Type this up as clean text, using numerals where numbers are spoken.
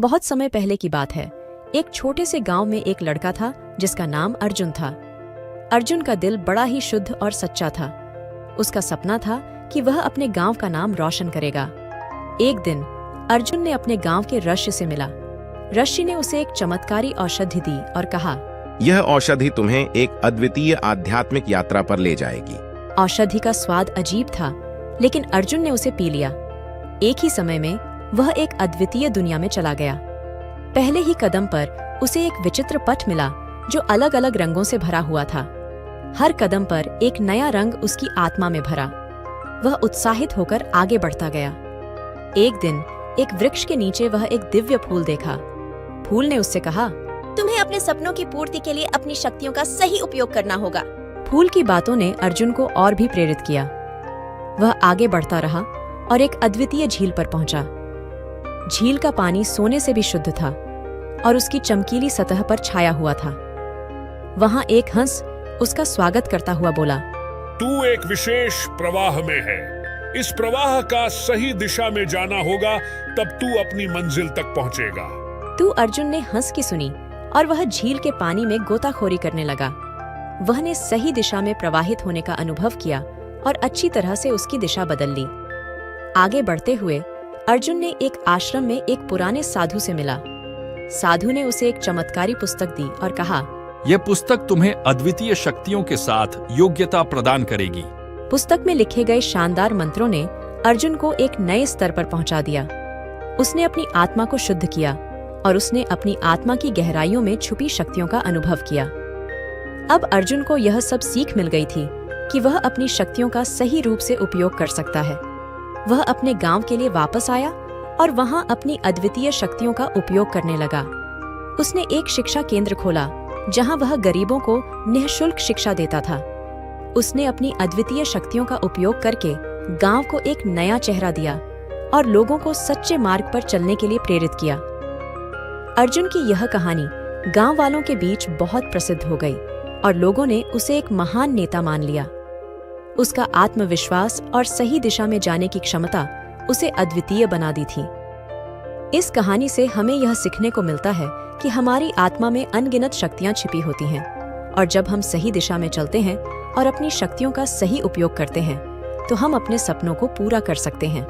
बहुत समय पहले की बात है। एक छोटे से गांव में एक लड़का था जिसका नाम अर्जुन था। अर्जुन का दिल बड़ा ही शुद्ध और सच्चा था। उसका सपना था कि वह अपने गांव का नाम रोशन करेगा। एक दिन अर्जुन ने अपने गांव के ऋषि से मिला। ऋषि ने उसे एक चमत्कारी औषधि दी और कहा, यह औषधि तुम्हें एक अद्वितीय आध्यात्मिक यात्रा पर ले जाएगी। औषधि का स्वाद अजीब था, लेकिन अर्जुन ने उसे पी लिया। एक ही समय में वह एक अद्वितीय दुनिया में चला गया। पहले ही कदम पर उसे एक विचित्र पथ मिला जो अलग अलग रंगों से भरा हुआ था। हर कदम पर एक नया रंग उसकी आत्मा में भरा। वह उत्साहित होकर आगे बढ़ता गया। एक दिन एक वृक्ष के नीचे वह एक दिव्य फूल देखा। फूल ने उससे कहा, तुम्हें अपने सपनों की पूर्ति के लिए अपनी शक्तियों का सही उपयोग करना होगा। फूल की बातों ने अर्जुन को और भी प्रेरित किया। वह आगे बढ़ता रहा और एक अद्वितीय झील पर पहुंचा। झील का पानी सोने से भी शुद्ध था और उसकी चमकीली सतह पर छाया हुआ था। वहां एक हंस उसका स्वागत करता हुआ बोला, तू एक विशेष प्रवाह में है। इस प्रवाह का सही दिशा में जाना होगा, तब तू अपनी मंजिल तक पहुंचेगा। तू अर्जुन ने हंस की सुनी और वह झील के पानी में गोताखोरी करने लगा। वह ने सही दिशा में प्रवाहित होने का अनुभव किया और अच्छी तरह से उसकी दिशा बदल ली। आगे बढ़ते हुए अर्जुन ने एक आश्रम में एक पुराने साधु से मिला। साधु ने उसे एक चमत्कारी पुस्तक दी और कहा, यह पुस्तक तुम्हें अद्वितीय शक्तियों के साथ योग्यता प्रदान करेगी। पुस्तक में लिखे गए शानदार मंत्रों ने अर्जुन को एक नए स्तर पर पहुंचा दिया। उसने अपनी आत्मा को शुद्ध किया और उसने अपनी आत्मा की गहराइयों में छुपी शक्तियों का अनुभव किया। अब अर्जुन को यह सब सीख मिल गई थी कि वह अपनी शक्तियों का सही रूप से उपयोग कर सकता है। वह अपने गांव के लिए वापस आया और वहां अपनी अद्वितीय शक्तियों का उपयोग करने लगा। उसने एक शिक्षा केंद्र खोला जहां वह गरीबों को निःशुल्क शिक्षा देता था। उसने अपनी अद्वितीय शक्तियों का उपयोग करके गांव को एक नया चेहरा दिया और लोगों को सच्चे मार्ग पर चलने के लिए प्रेरित किया। अर्जुन की यह कहानी गांव वालों के बीच बहुत प्रसिद्ध हो गई और लोगों ने उसे एक महान नेता मान लिया। उसका आत्मविश्वास और सही दिशा में जाने की क्षमता उसे अद्वितीय बना दी थी। इस कहानी से हमें यह सीखने को मिलता है कि हमारी आत्मा में अनगिनत शक्तियां छिपी होती हैं और जब हम सही दिशा में चलते हैं और अपनी शक्तियों का सही उपयोग करते हैं तो हम अपने सपनों को पूरा कर सकते हैं।